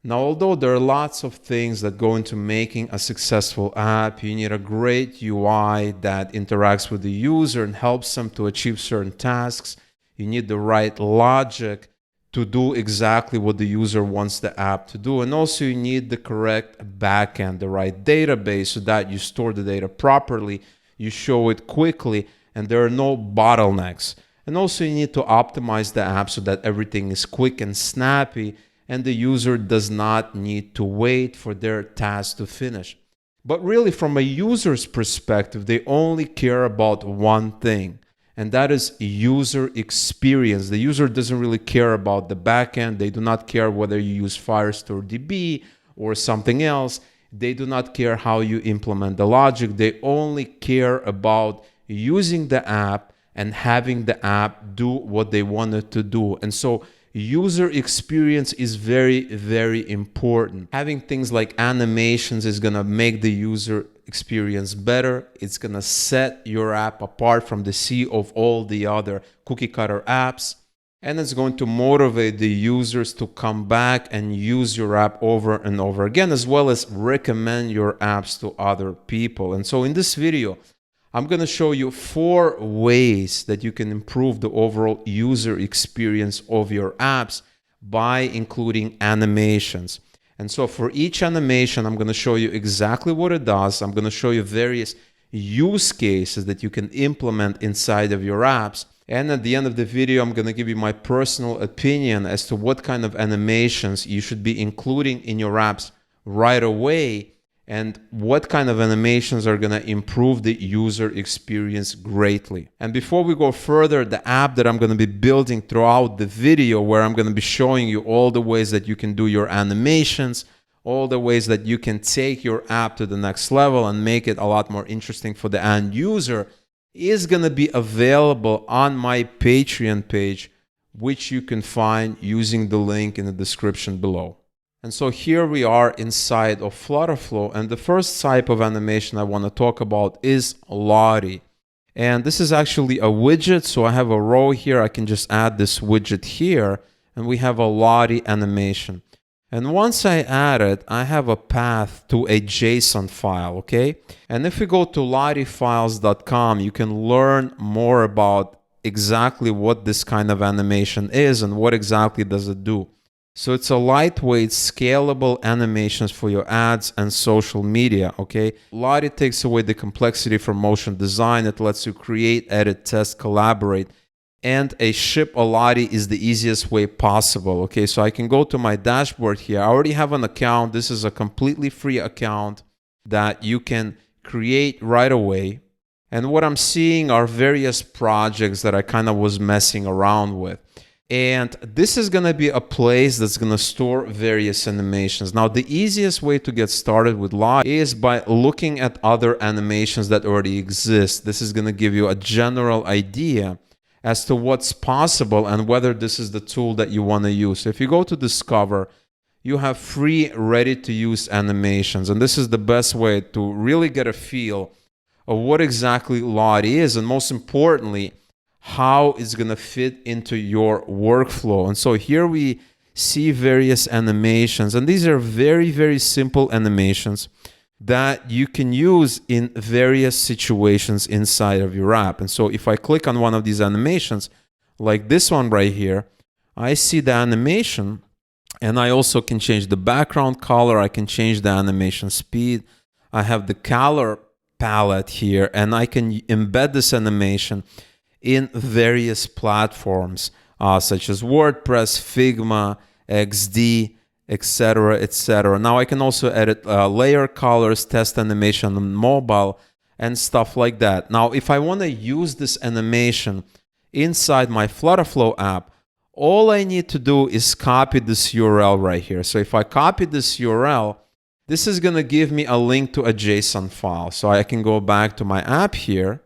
Now, although there are lots of things that go into making a successful app, you need a great UI that interacts with the user and helps them to achieve certain tasks. You need the right logic to do exactly what the user wants the app to do. And also you need the correct backend, the right database, so that you store the data properly, you show it quickly, and there are no bottlenecks. And also you need to optimize the app so that everything is quick and snappy, and the user does not need to wait for their task to finish. But really, from a user's perspective, they only care about one thing, and that is user experience. The user doesn't really care about the backend. They do not care whether you use FirestoreDB or something else. They do not care how you implement the logic. They only care about using the app and having the app do what they want it to do. And so user experience is very, very important. Having things like animations is going to make the user experience better. It's going to set your app apart from the sea of all the other cookie cutter apps. And it's going to motivate the users to come back and use your app over and over again, as well as recommend your apps to other people. And so in this video, I'm going to show you 4 ways that you can improve the overall user experience of your apps by including animations. And so for each animation, I'm going to show you exactly what it does. I'm going to show you various use cases that you can implement inside of your apps. And at the end of the video, I'm going to give you my personal opinion as to what kind of animations you should be including in your apps right away, and what kind of animations are going to improve the user experience greatly. And before we go further, the app that I'm going to be building throughout the video, where I'm going to be showing you all the ways that you can do your animations, all the ways that you can take your app to the next level and make it a lot more interesting for the end user, is going to be available on my Patreon page, which you can find using the link in the description below. And so here we are inside of FlutterFlow, and the first type of animation I want to talk about is Lottie. And this is actually a widget, so I have a row here. I can just add this widget here, and we have a Lottie animation. And once I add it, I have a path to a JSON file, okay? And if we go to lottiefiles.com, you can learn more about exactly what this kind of animation is and what exactly does it do. So it's a lightweight, scalable animations for your ads and social media, okay? Lottie takes away the complexity from motion design. It lets you create, edit, test, collaborate, and ship a Lottie is the easiest way possible, okay? So I can go to my dashboard here. I already have an account. This is a completely free account that you can create right away. And what I'm seeing are various projects that I kind of was messing around with. And this is going to be a place that's going to store various animations. Now, the easiest way to get started with Lottie is by looking at other animations that already exist. This is going to give you a general idea as to what's possible and whether this is the tool that you want to use. So if you go to Discover, you have free, ready-to-use animations. And this is the best way to really get a feel of what exactly Lottie is, and most importantly, how it's going to fit into your workflow. And so here we see various animations, and these are very, very simple animations that you can use in various situations inside of your app. And so if I click on one of these animations, like this one right here, I see the animation, and I also can change the background color. I can change the animation speed. I have the color palette here, and I can embed this animation in various platforms such as WordPress, Figma, XD, etc., etc. Now I can also edit layer colors, test animation on mobile, and stuff like that. Now, if I want to use this animation inside my FlutterFlow app, all I need to do is copy this URL right here. So if I copy this URL, this is going to give me a link to a JSON file. So I can go back to my app here,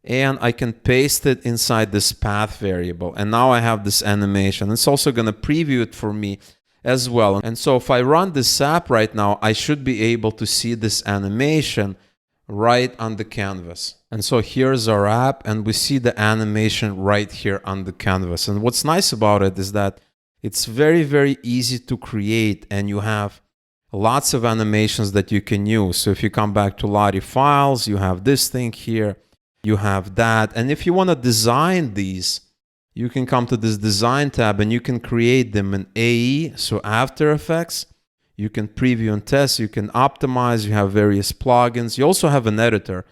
and I can paste it inside this path variable. And now I have this animation. It's also going to preview it for me as well. And so if I run this app right now, I should be able to see this animation right on the canvas. And so here's our app, and we see the animation right here on the canvas. And what's nice about it is that It's very, very easy to create, and you have lots of animations that you can use. So if you come back to Lottie files, you have this thing here, you have that. And if you want to design these, you can come to this design tab and you can create them in AE, so After Effects. You can preview and test, you can optimize, you have various plugins. You also have an editor,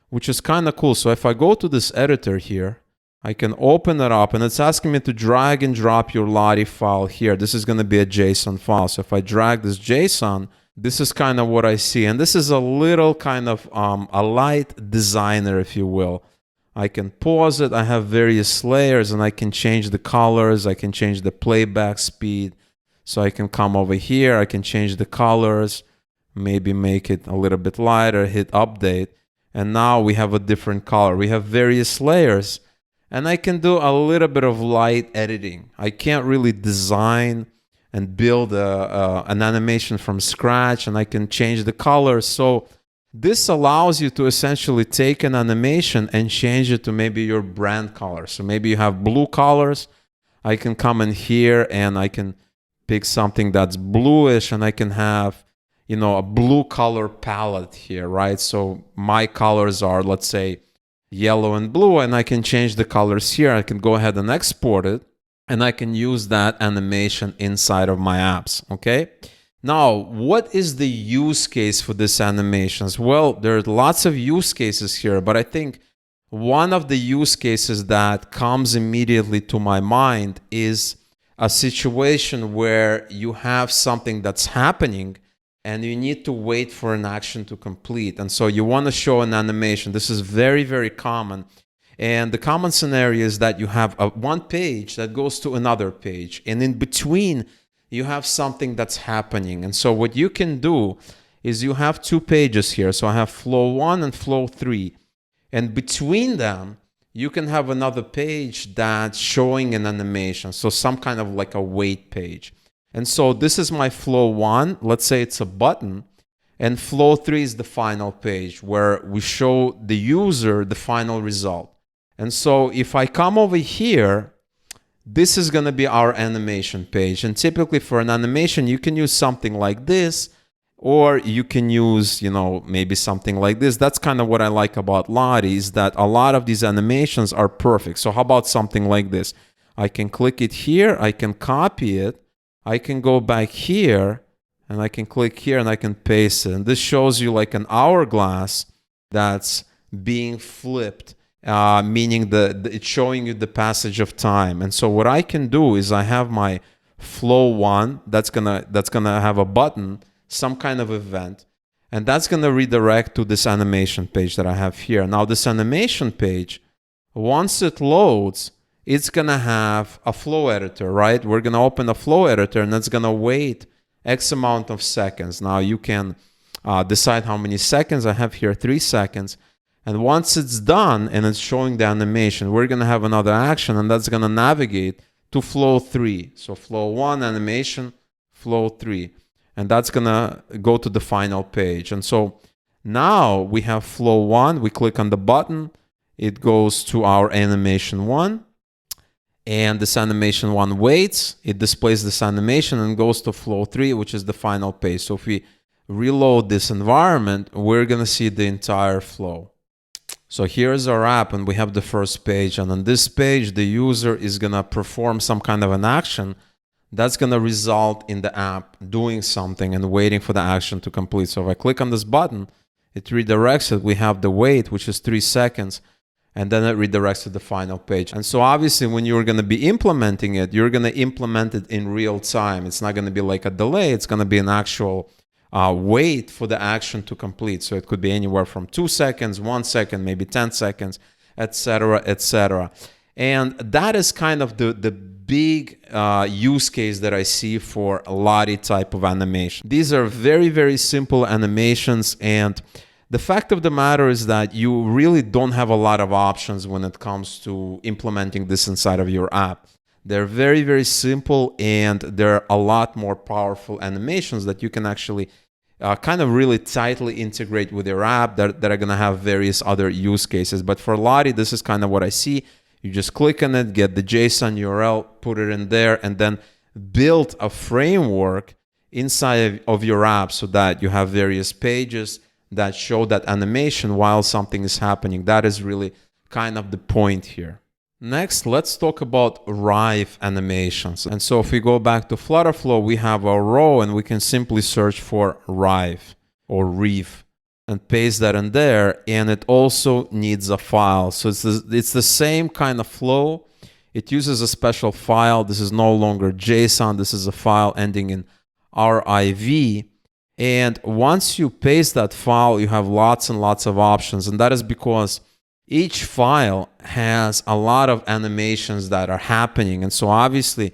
which is kind of cool. So if I go to this editor here, I can open it up and it's asking me to drag and drop your Lottie file here. This is going to be a JSON file. So if I drag this JSON, this is kind of what I see. And this is a little kind of a light designer, if you will. I can pause it. I have various layers and I can change the colors. I can change the playback speed. So I can come over here. I can change the colors, maybe make it a little bit lighter, hit update. And now we have a different color. We have various layers. And I can do a little bit of light editing. I can't really design and build an animation from scratch, and I can change the color. So this allows you to essentially take an animation and change it to maybe your brand color. So maybe you have blue colors. I can come in here and I can pick something that's bluish, and I can have, you know, a blue color palette here, right? So my colors are, let's say, yellow and blue, and I can change the colors here. I can go ahead and export it, and I can use that animation inside of my apps, okay? Now, what is the use case for this animations? Well, there are lots of use cases here, but I think one of the use cases that comes immediately to my mind is a situation where you have something that's happening and you need to wait for an action to complete. And so you want to show an animation. This is very, very common. And the common scenario is that you have one page that goes to another page. And in between, you have something that's happening. And so what you can do is you have two pages here. So I have flow 1 and flow 3. And between them, you can have another page that's showing an animation. So some kind of like a wait page. And so this is my flow 1. Let's say it's a button. And flow 3 is the final page where we show the user the final result. And so if I come over here, this is going to be our animation page. And typically for an animation, you can use something like this, or you can use, you know, maybe something like this. That's kind of what I like about Lottie, is that a lot of these animations are perfect. So how about something like this? I can click it here. I can copy it. I can go back here and I can click here and I can paste it. And this shows you like an hourglass that's being flipped, meaning it's showing you the passage of time. And so what I can do is I have my flow 1 that's gonna have a button, some kind of event, and that's gonna redirect to this animation page that I have here. Now this animation page, once it loads, it's gonna have a flow editor, right? We're gonna open a flow editor and it's gonna wait X amount of seconds. Now you can decide how many seconds. I have here 3 seconds. And once it's done and it's showing the animation, we're gonna have another action, and that's gonna navigate to flow 3. So flow 1, animation, flow 3. And that's gonna go to the final page. And so now we have flow 1, we click on the button, it goes to our animation 1. And this animation 1 waits, it displays this animation and goes to flow 3, which is the final page. So if we reload this environment, we're going to see the entire flow. So here's our app, and we have the first page. And on this page, the user is going to perform some kind of an action that's going to result in the app doing something and waiting for the action to complete. So if I click on this button, it redirects it. We have the wait, which is 3 seconds. And then it redirects to the final page. And so obviously when you're going to be implementing it, you're going to implement it in real time. It's not going to be like a delay. It's going to be an actual wait for the action to complete. So it could be anywhere from 2 seconds, 1 second, maybe 10 seconds, etc., etc. And that is kind of the big use case that I see for a Lottie type of animation. These are very, very simple animations, and the fact of the matter is that you really don't have a lot of options when it comes to implementing this inside of your app. They're very, very simple, and they're a lot more powerful animations that you can actually kind of really tightly integrate with your app that are going to have various other use cases. But for Lottie, this is kind of what I see. You just click on it, get the JSON URL, put it in there, and then build a framework inside of your app so that you have various pages that show that animation while something is happening. That is really kind of the point here. Next, let's talk about Rive animations. And so if we go back to FlutterFlow, we have a row and we can simply search for Rive or Rive and paste that in there. And it also needs a file. So it's the same kind of flow. It uses a special file. This is no longer JSON. This is a file ending in RIV. And once you paste that file, you have lots and lots of options. And that is because each file has a lot of animations that are happening. And so obviously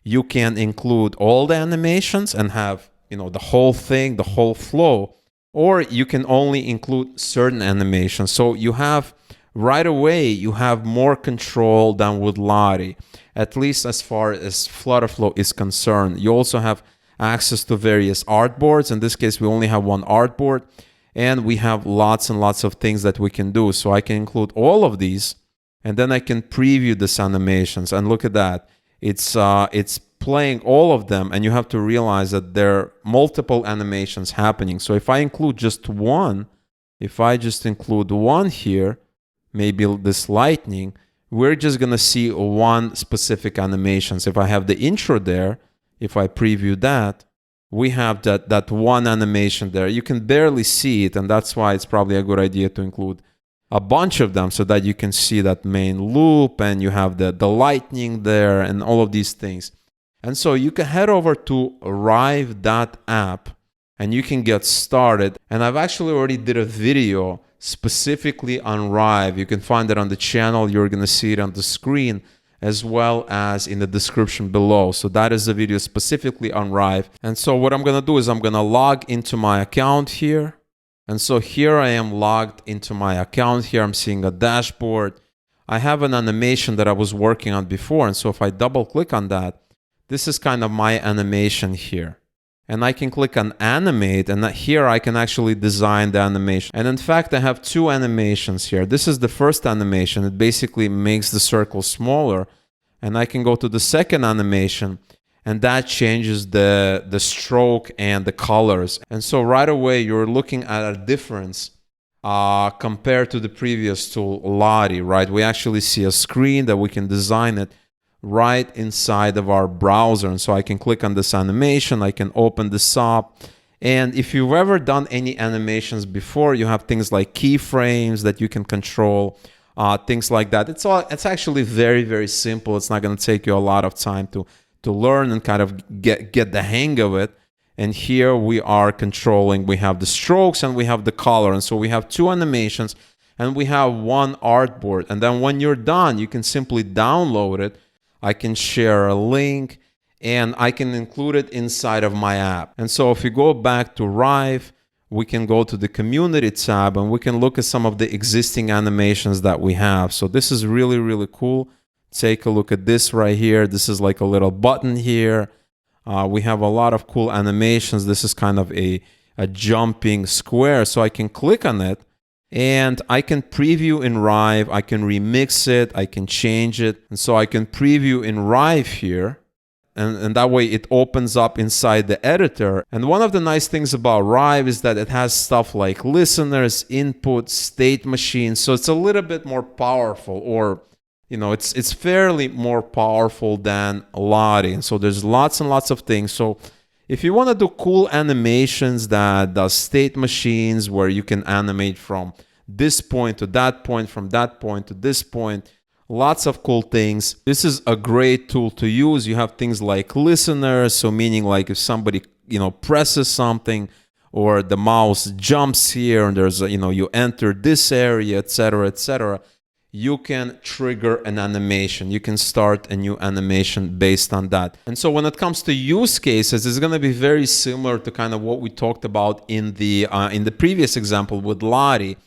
you can include all the animations and have, the whole thing, the whole flow, or you can only include certain animations. So you have right away, you have more control than with Lottie, at least as far as FlutterFlow is concerned. You also have access to various artboards. In this case, we only have one artboard. And we have lots and lots of things that we can do. So I can include all of these, and then I can preview these animations. And look at that. It's playing all of them, and you have to realize that there are multiple animations happening. So if I include just one, if I just include one here, maybe this lightning, we're just going to see one specific animation. So if I have the intro there, if I preview that, we have that one animation there. You can barely see it, and that's why it's probably a good idea to include a bunch of them so that you can see that main loop, and you have the lightning there and all of these things. And so you can head over to rive.app and you can get started. And I've actually already did a video specifically on Rive. You can find it on the channel. You're going to see it on the screen, as well as in the description below. So that is the video specifically on Rive. And so what I'm going to do is I'm going to log into my account here. And so here I am logged into my account here. I'm seeing a dashboard. I have an animation that I was working on before. And so if I double click on that, this is kind of my animation here. And I can click on animate, and here I can actually design the animation. And in fact, I have two animations here. This is the first animation. It basically makes the circle smaller. And I can go to the second animation, and that changes the stroke and the colors. And so right away, you're looking at a difference compared to the previous tool, Lottie, right? We actually see a screen that we can design it right inside of our browser. And so I can click on this animation, I can open this up. And if you've ever done any animations before, you have things like keyframes that you can control, things like that. It's actually very, very simple. It's not going to take you a lot of time to learn and kind of get the hang of it. And here we are controlling, we have the strokes and we have the color. And so we have two animations and we have one artboard. And then when you're done, you can simply download it. I can share a link and I can include it inside of my app. And so if we go back to Rive, we can go to the community tab and we can look at some of the existing animations that we have. So this is really, really cool. Take a look at this right here. This is like a little button here. We have a lot of cool animations. This is kind of a jumping square. So I can click on it. And I can preview in Rive, I can remix it, I can change it. And so I can preview in Rive here. And that way it opens up inside the editor. And one of the nice things about Rive is that it has stuff like listeners, input, state machines. So it's a little bit more powerful, or it's fairly more powerful than Lottie. And so there's lots and lots of things. So if you want to do cool animations that does state machines where you can animate from this point to that point, from that point to this point, lots of cool things. This is a great tool to use. You have things like listeners, so meaning like if somebody, presses something or the mouse jumps here and there's you enter this area, etc., you can trigger an animation. You can start a new animation based on that. And so when it comes to use cases, it's going to be very similar to kind of what we talked about in the previous example with Lottie.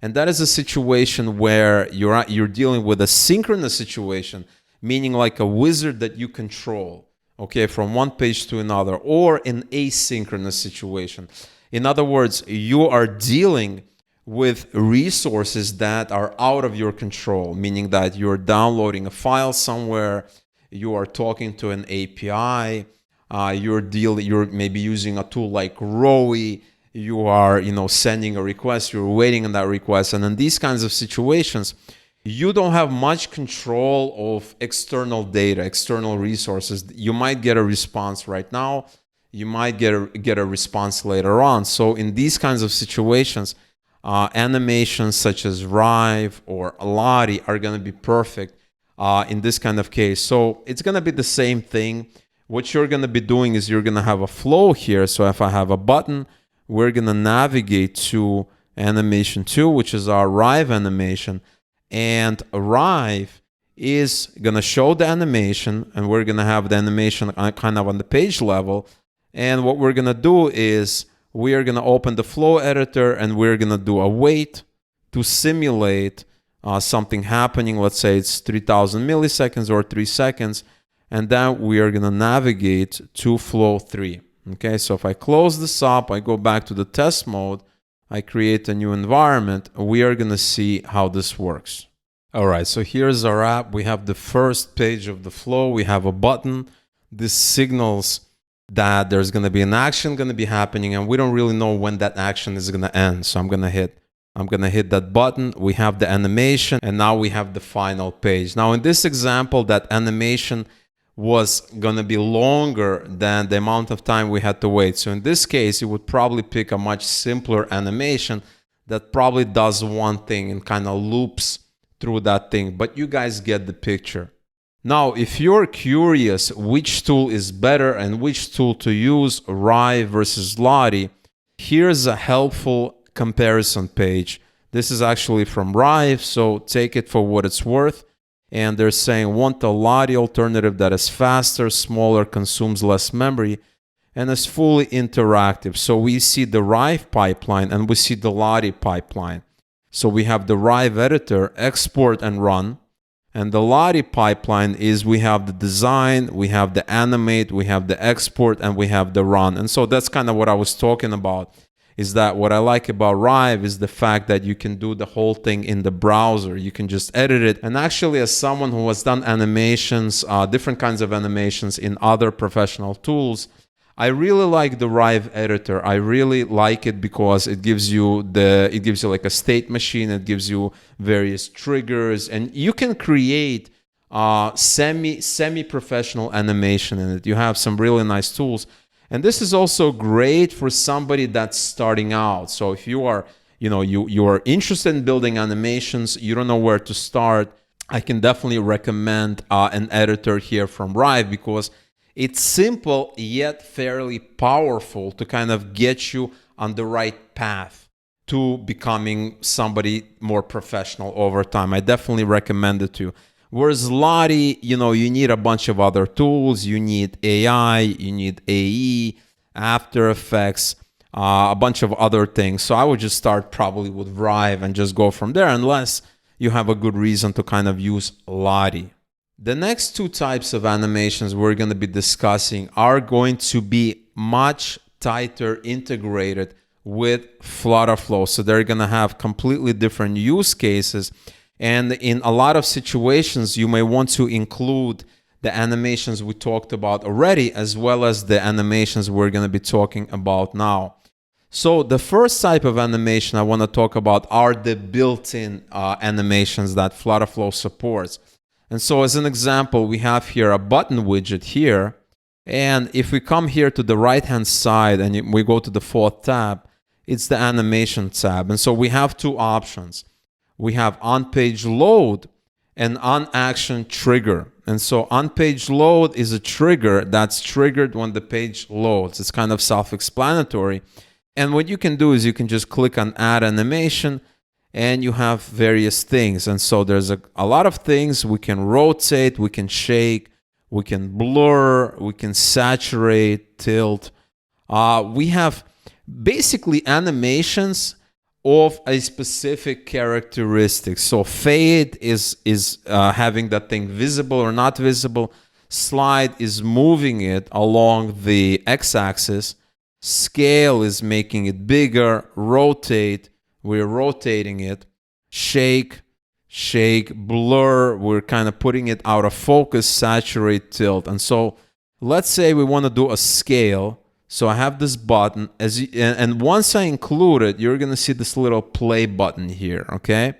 And that is a situation where you're dealing with a synchronous situation, meaning like a wizard that you control, okay, from one page to another, or an asynchronous situation. In other words, you are dealing with resources that are out of your control, meaning that you're downloading a file somewhere, you are talking to an API, you're maybe using a tool like Rowie, you are, sending a request, you're waiting on that request. And in these kinds of situations, you don't have much control of external data, external resources. You might get a response right now, you might get a response later on. So in these kinds of situations, animations such as Rive or Lottie are going to be perfect in this kind of case. So it's going to be the same thing. What you're going to be doing is you're going to have a flow here. So if I have a button, we're going to navigate to animation 2, which is our Rive animation. And Rive is going to show the animation, and we're going to have the animation kind of on the page level. And what we're going to do is we are going to open the flow editor, and we're going to do a wait to simulate something happening. Let's say it's 3000 milliseconds or 3 seconds. And then we are going to navigate to flow 3. Okay, so if I close this up, I go back to the test mode, I create a new environment, we are going to see how this works. All right, so here's our app. We have the first page of the flow. We have a button. This signals that there's going to be an action going to be happening, and we don't really know when that action is going to end. So I'm going to hit that button. We have the animation, and now we have the final page. Now in this example, that animation was going to be longer than the amount of time we had to wait. So in this case, you would probably pick a much simpler animation that probably does one thing and kind of loops through that thing. But you guys get the picture. Now, if you're curious which tool is better and which tool to use, Rive versus Lottie, here's a helpful comparison page. This is actually from Rive, so take it for what it's worth. And they're saying, want a Lottie alternative that is faster, smaller, consumes less memory, and is fully interactive. So we see the Rive pipeline and we see the Lottie pipeline. So we have the Rive editor, export and run. And the Lottie pipeline is we have the design, we have the animate, we have the export, and we have the run. And so that's kind of what I was talking about. Is that what I like about Rive is the fact that you can do the whole thing in the browser. You can just edit it. And actually, as someone who has done animations, different kinds of animations in other professional tools, I really like the Rive editor. I really like it because it gives you like a state machine. It gives you various triggers, and you can create semi-professional animation in it. You have some really nice tools. And this is also great for somebody that's starting out. So if you are, you are interested in building animations, you don't know where to start, I can definitely recommend an editor here from Rive because it's simple yet fairly powerful to kind of get you on the right path to becoming somebody more professional over time. I definitely recommend it to you. Whereas Lottie, you need a bunch of other tools. You need AI, you need AE, After Effects, a bunch of other things. So I would just start probably with Rive and just go from there unless you have a good reason to kind of use Lottie. The next two types of animations we're going to be discussing are going to be much tighter integrated with FlutterFlow. So they're going to have completely different use cases. And in a lot of situations, you may want to include the animations we talked about already, as well as the animations we're going to be talking about now. So the first type of animation I want to talk about are the built-in animations that FlutterFlow supports. And so as an example, we have here a button widget here. And if we come here to the right-hand side and we go to the fourth tab, it's the animation tab. And so we have two options. We have on-page load and on-action trigger. And so on-page load is a trigger that's triggered when the page loads. It's kind of self-explanatory. And what you can do is you can just click on add animation and you have various things. And so there's a lot of things. We can rotate, we can shake, we can blur, we can saturate, tilt. We have basically animations of a specific characteristic. So fade is having that thing visible or not visible. Slide is moving it along the x-axis. Scale is making it bigger. Rotate, we're rotating it. Shake, shake, blur. We're kind of putting it out of focus, saturate, tilt. And so let's say we want to do a scale. So I have this button, and once I include it, you're going to see this little play button here, okay?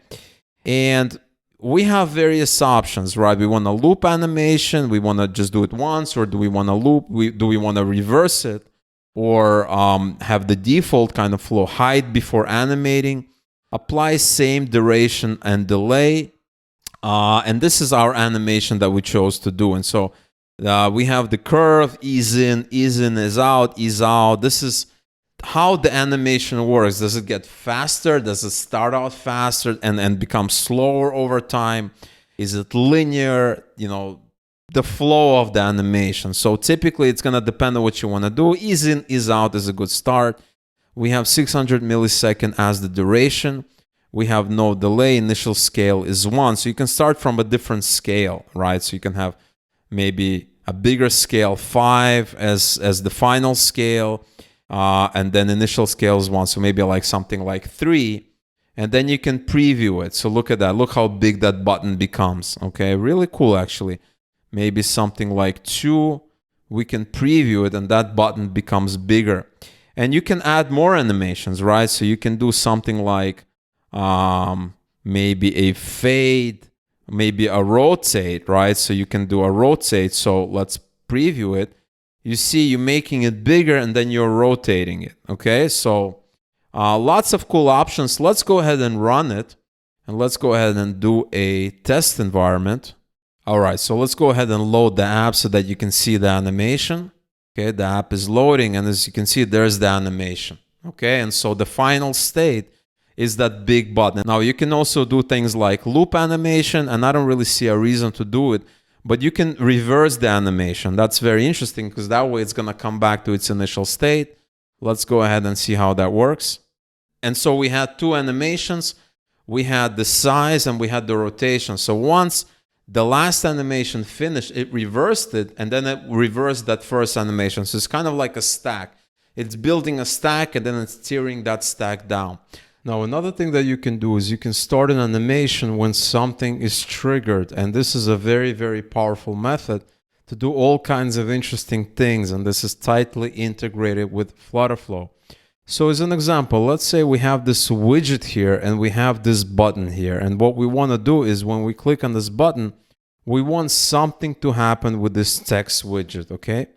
And we have various options, right? We want a loop animation. We want to just do it once, or do we want to loop? Do we want to reverse it, or have the default kind of flow, hide before animating, apply same duration and delay. And this is our animation that we chose to do. And so we have the curve, ease in, ease out, ease out. This is how the animation works. Does it get faster? Does it start out faster and become slower over time? Is it linear? You know, the flow of the animation. So typically it's going to depend on what you want to do. Ease in, ease out is a good start. We have 600 millisecond as the duration. We have no delay. Initial scale is 1. So you can start from a different scale, right? So you can have maybe a bigger scale, 5 as the final scale. And then initial scale is 1, so maybe like something like 3, and then you can preview it. So look at that. Look how big that button becomes. Okay, really cool actually. Maybe something like 2. We can preview it, and that button becomes bigger. And you can add more animations, right? So you can do something like maybe a fade, maybe a rotate, right? So you can do a rotate. So let's preview it. You see, you're making it bigger and then you're rotating it, okay? So lots of cool options. Let's go ahead and run it, and let's go ahead and do a test environment. All right, so let's go ahead and load the app so that you can see the animation. Okay, the app is loading, and as you can see, there's the animation. Okay, and so the final state is that big button. Now, you can also do things like loop animation, and I don't really see a reason to do it, but you can reverse the animation. That's very interesting because that way it's going to come back to its initial state. Let's go ahead and see how that works. And so we had 2 animations. We had the size and we had the rotation. So once the last animation finished, it reversed it, and then it reversed that first animation. So it's kind of like a stack. It's building a stack, and then it's tearing that stack down. Now, another thing that you can do is you can start an animation when something is triggered. And this is a very, very powerful method to do all kinds of interesting things. And this is tightly integrated with FlutterFlow. So as an example, let's say we have this widget here and we have this button here. And what we want to do is when we click on this button, we want something to happen with this text widget, okay?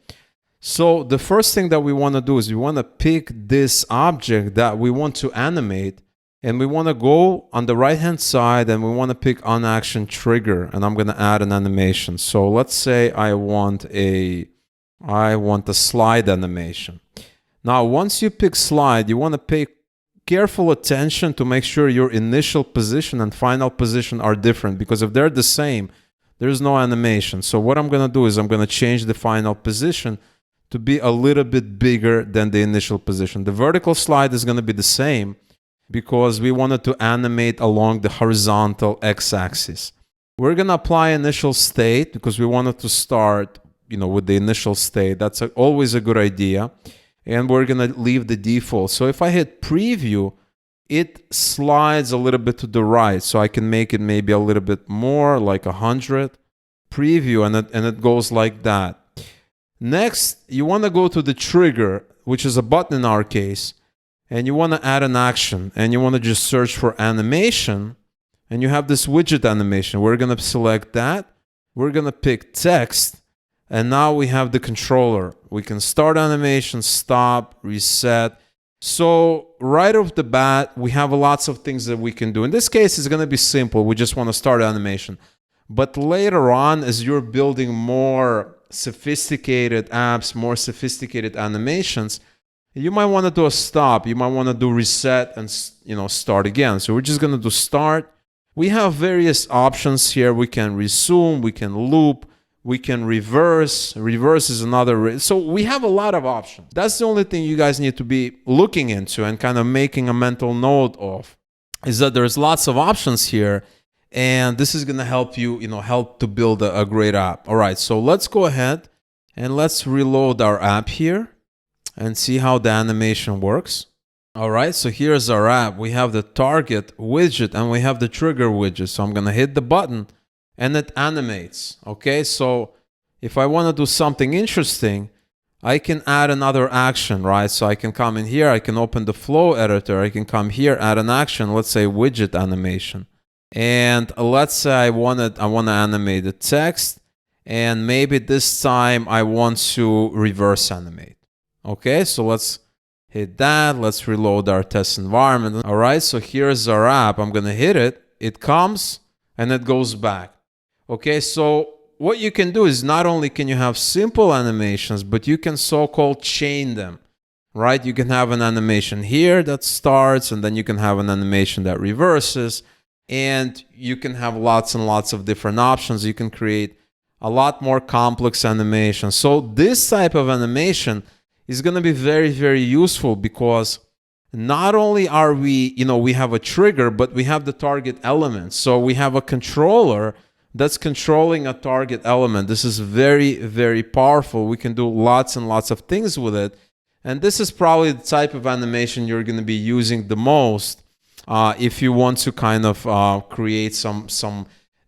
So the first thing that we want to do is we want to pick this object that we want to animate, and we want to go on the right hand side and we want to pick on action trigger, and I'm going to add an animation. So let's say I want a slide animation. Now once you pick slide, you want to pay careful attention to make sure your initial position and final position are different, because if they're the same, there's no animation. So what I'm going to do is I'm going to change the final position to be a little bit bigger than the initial position. The vertical slide is going to be the same because we wanted to animate along the horizontal x-axis. We're going to apply initial state because we wanted to start, with the initial state. That's always a good idea. And we're going to leave the default. So if I hit preview, it slides a little bit to the right. So I can make it maybe a little bit more, like 100. Preview, and it goes like that. Next, you want to go to the trigger, which is a button in our case, and you want to add an action, and you want to just search for animation, and you have this widget animation. We're going to select that. We're going to pick text, and now we have the controller. We can start animation, stop, reset. So right off the bat, we have lots of things that we can do. In this case, it's going to be simple. We just want to start animation. But later on, as you're building more sophisticated apps, more sophisticated animations, you might want to do a stop. You might want to do reset and start again. So we're just going to do start. We have various options here. We can resume, we can loop, we can reverse. Reverse is another. So we have a lot of options. That's the only thing you guys need to be looking into and kind of making a mental note of, is that there's lots of options here. And this is going to help you, help to build a great app. All right, so let's go ahead and let's reload our app here and see how the animation works. All right, so here's our app. We have the target widget and we have the trigger widget. So I'm going to hit the button and it animates. Okay, so if I want to do something interesting, I can add another action, right? So I can come in here, I can open the flow editor, I can come here, add an action, let's say widget animation. And let's say I want to animate the text, and maybe this time I want to reverse animate. Okay, so let's hit that. Let's reload our test environment. All right, so here's our app. I'm going to hit it. It comes and it goes back. Okay, so what you can do is not only can you have simple animations, but you can so-called chain them, right? You can have an animation here that starts, and then you can have an animation that reverses, and you can have lots and lots of different options. You can create a lot more complex animations. So this type of animation is going to be very, very useful because not only are we, we have a trigger, but we have the target element. So we have a controller that's controlling a target element. This is very, very powerful. We can do lots and lots of things with it. And this is probably the type of animation you're going to be using the most if you want to kind of create some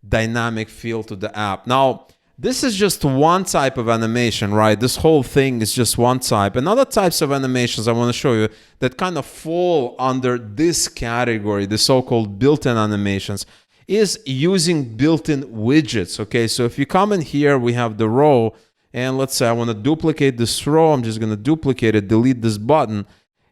dynamic feel to the app. Now, this is just one type of animation, right? This whole thing is just one type. And other types of animations I want to show you that kind of fall under this category, the so-called built-in animations, is using built-in widgets. Okay, so if you come in here, we have the row, and let's say I want to duplicate this row. I'm just going to duplicate it, delete this button.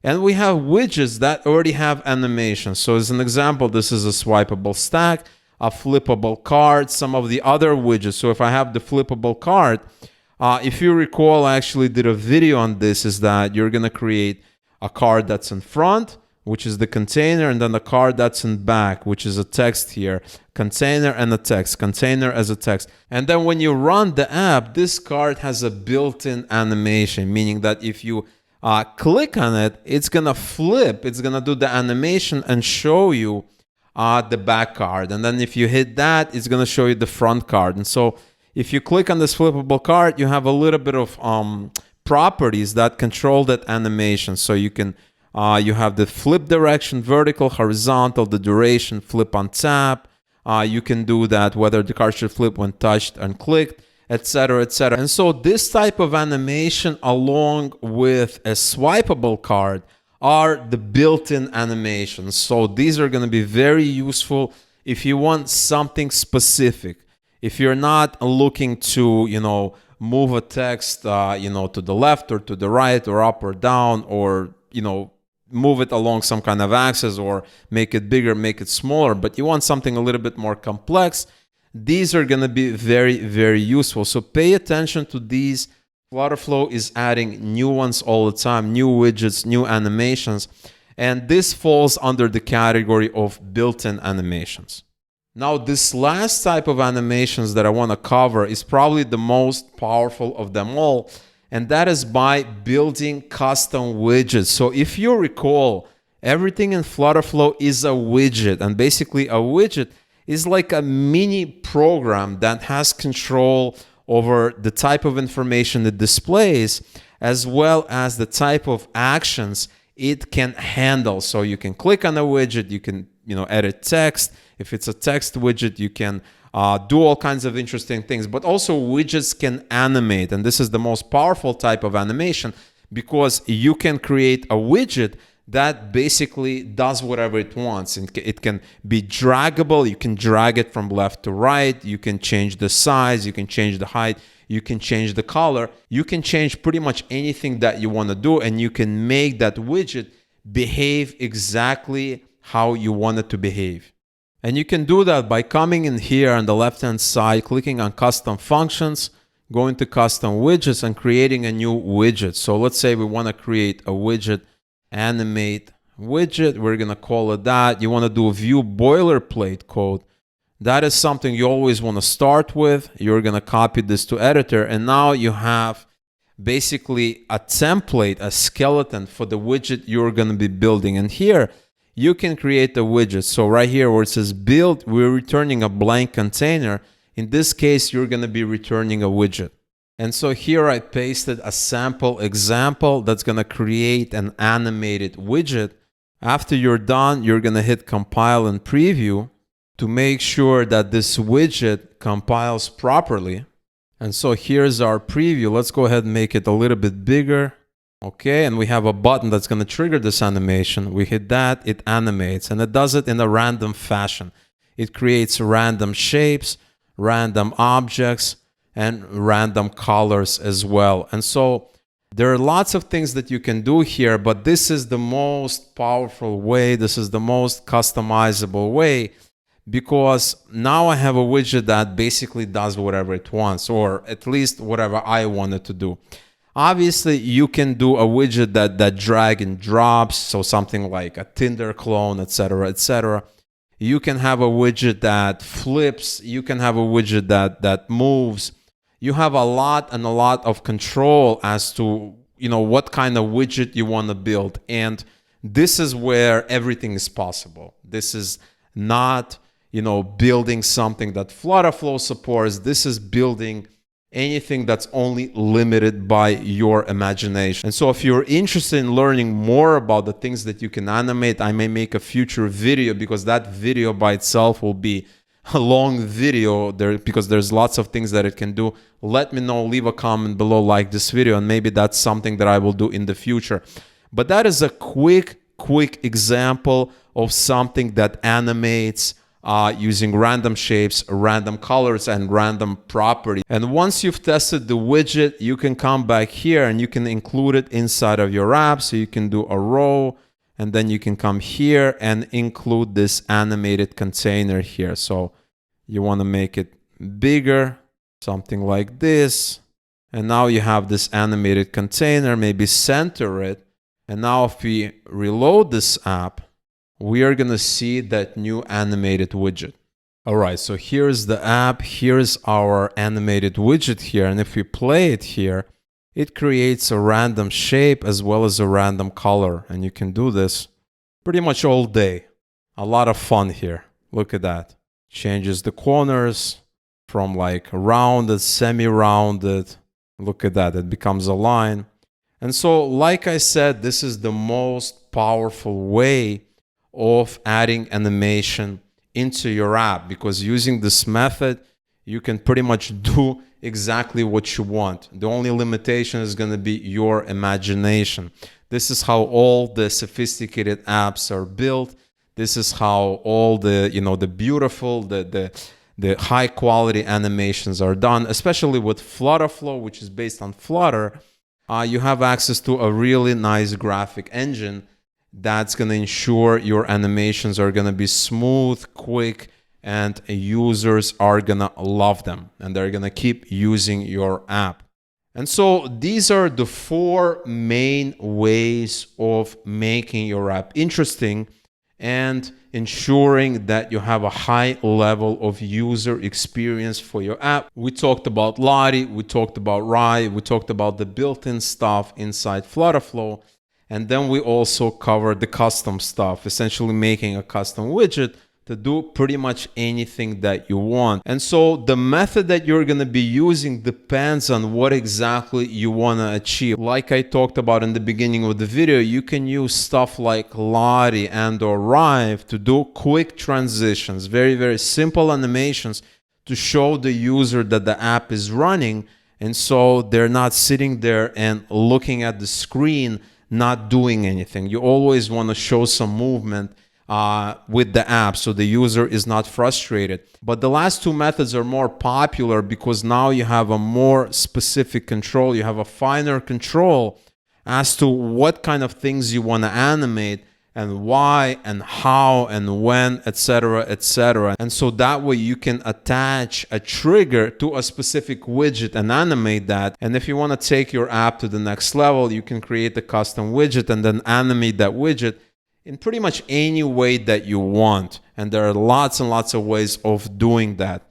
And we have widgets that already have animations. So as an example, this is a swipeable stack, a flippable card, some of the other widgets. So if I have the flippable card, if you recall, I actually did a video on this, is that you're going to create a card that's in front, which is the container, and then a card that's in back, which is a text here, container and a text, container as a text. And then when you run the app, this card has a built-in animation, meaning that if you click on it, it's going to flip, it's going to do the animation and show you the back card. And then if you hit that, it's going to show you the front card. And so if you click on this flippable card, you have a little bit of properties that control that animation. So you can you have the flip direction, vertical, horizontal, the duration, flip on tap. You can do that whether the card should flip when touched and clicked, etc., etc. And so this type of animation, along with a swipeable card, are the built-in animations. So these are going to be very useful if you want something specific. If you're not looking to, move a text, to the left or to the right or up or down, or, move it along some kind of axis or make it bigger, make it smaller, but you want something a little bit more complex, these are going to be very, very useful. So pay attention to these. FlutterFlow is adding new ones all the time, new widgets, new animations, and this falls under the category of built-in animations. Now, this last type of animations that I want to cover is probably the most powerful of them all, and that is by building custom widgets. So if you recall, everything in FlutterFlow is a widget, and basically a widget is like a mini program that has control over the type of information it displays, as well as the type of actions it can handle. So you can click on a widget, you can edit text. If it's a text widget, you can do all kinds of interesting things, but also widgets can animate. And this is the most powerful type of animation because you can create a widget that basically does whatever it wants. It can be draggable. You can drag it from left to right. You can change the size. You can change the height. You can change the color. You can change pretty much anything that you want to do, and you can make that widget behave exactly how you want it to behave. And you can do that by coming in here on the left-hand side, clicking on Custom Functions, going to Custom Widgets, and creating a new widget. So let's say we want to create a widget, animate widget. We're going to call it that. You want to do a view boilerplate code. That is something you always want to start with. You're going to copy this to editor, and now you have basically a template, a skeleton for the widget you're going to be building. And here you can create a widget. So right here where it says build, we're returning a blank container. In this case, you're going to be returning a widget. And so here I pasted a sample example that's going to create an animated widget. After you're done, you're going to hit compile and preview to make sure that this widget compiles properly. And so here's our preview. Let's go ahead and make it a little bit bigger. Okay, and we have a button that's going to trigger this animation. We hit that, it animates, and it does it in a random fashion. It creates random shapes, random objects, and random colors as well. And so there are lots of things that you can do here, but this is the most powerful way. This is the most customizable way, because now I have a widget that basically does whatever it wants, or at least whatever I want it to do. Obviously, you can do a widget that drag and drops, so something like a Tinder clone, etc., etc. You can have a widget that flips. You can have a widget that moves. You have a lot of control as to, you know, what kind of widget you want to build. And this is where everything is possible. This is not, you know, building something that FlutterFlow supports. This is building anything that's only limited by your imagination. And so if you're interested in learning more about the things that you can animate, I may make a future video, because that video by itself will be a long video there, because there's lots of things that it can do. Let me know, leave a comment below, like this video, and maybe that's something that I will do in the future. But that is a quick example of something that animates using random shapes, random colors, and random properties. And once you've tested the widget, you can come back here and you can include it inside of your app. So you can do a row, and then you can come here and include this animated container here. So you want to make it bigger, something like this. And now you have this animated container, maybe center it. And now if we reload this app, we are going to see that new animated widget. All right, so here's the app. Here's our animated widget here. And if we play it here, it creates a random shape as well as a random color. And you can do this pretty much all day. A lot of fun here. Look at that. Changes the corners from like rounded, semi-rounded. Look at that. It becomes a line. And so, like I said, this is the most powerful way of adding animation into your app, because using this method, you can pretty much do exactly what you want. The only limitation is going to be your imagination. This is how all the sophisticated apps are built. This is how all the, you know, the beautiful, the high quality animations are done, especially with FlutterFlow, which is based on Flutter. You have access to a really nice graphic engine that's going to ensure your animations are going to be smooth, quick, and users are going to love them, and they're going to keep using your app. And so these are the 4 main ways of making your app interesting and ensuring that you have a high level of user experience for your app. We talked about Lottie, we talked about Rive, we talked about the built-in stuff inside FlutterFlow. And then we also covered the custom stuff, essentially making a custom widget to do pretty much anything that you want. And so the method that you're going to be using depends on what exactly you want to achieve. Like I talked about in the beginning of the video, you can use stuff like Lottie and or Rive to do quick transitions, very simple animations to show the user that the app is running. And so they're not sitting there and looking at the screen, not doing anything. You always want to show some movement with the app so the user is not frustrated. But the last 2 methods are more popular because now you have a more specific control. You have a finer control as to what kind of things you want to animate and why and how and when, etc., etc. And so that way you can attach a trigger to a specific widget and animate that. And if you want to take your app to the next level, you can create a custom widget and then animate that widget in pretty much any way that you want. And there are lots and lots of ways of doing that.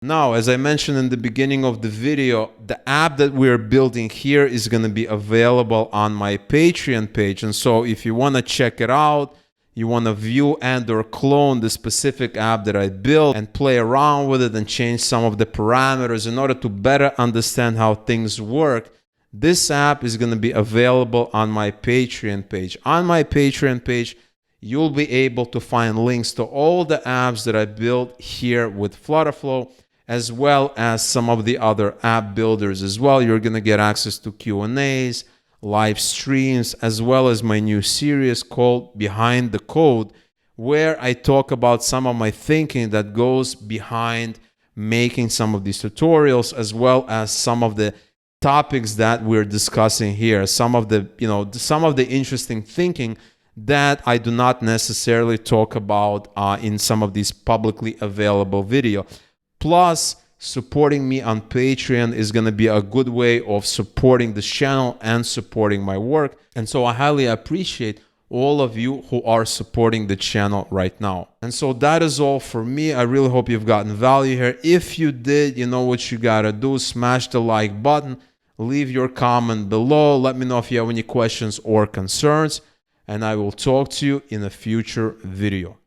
Now, as I mentioned in the beginning of the video, the app that we're building here is going to be available on my Patreon page. And so if you want to check it out, you want to view and or clone the specific app that I built and play around with it and change some of the parameters in order to better understand how things work, this app is going to be available on my Patreon page. On my Patreon page, you'll be able to find links to all the apps that I built here with FlutterFlow, as well as some of the other app builders as well. You're going to get access to Q&As, live streams, as well as my new series called Behind the Code, where I talk about some of my thinking that goes behind making some of these tutorials, as well as some of the topics that we're discussing here, some of the interesting thinking that I do not necessarily talk about in some of these publicly available videos. Plus, supporting me on Patreon is going to be a good way of supporting this channel and supporting my work. And so I highly appreciate all of you who are supporting the channel right now. And so that is all for me. I really hope you've gotten value here. If you did, you know what you gotta do. Smash the like button. Leave your comment below. Let me know if you have any questions or concerns. And I will talk to you in a future video.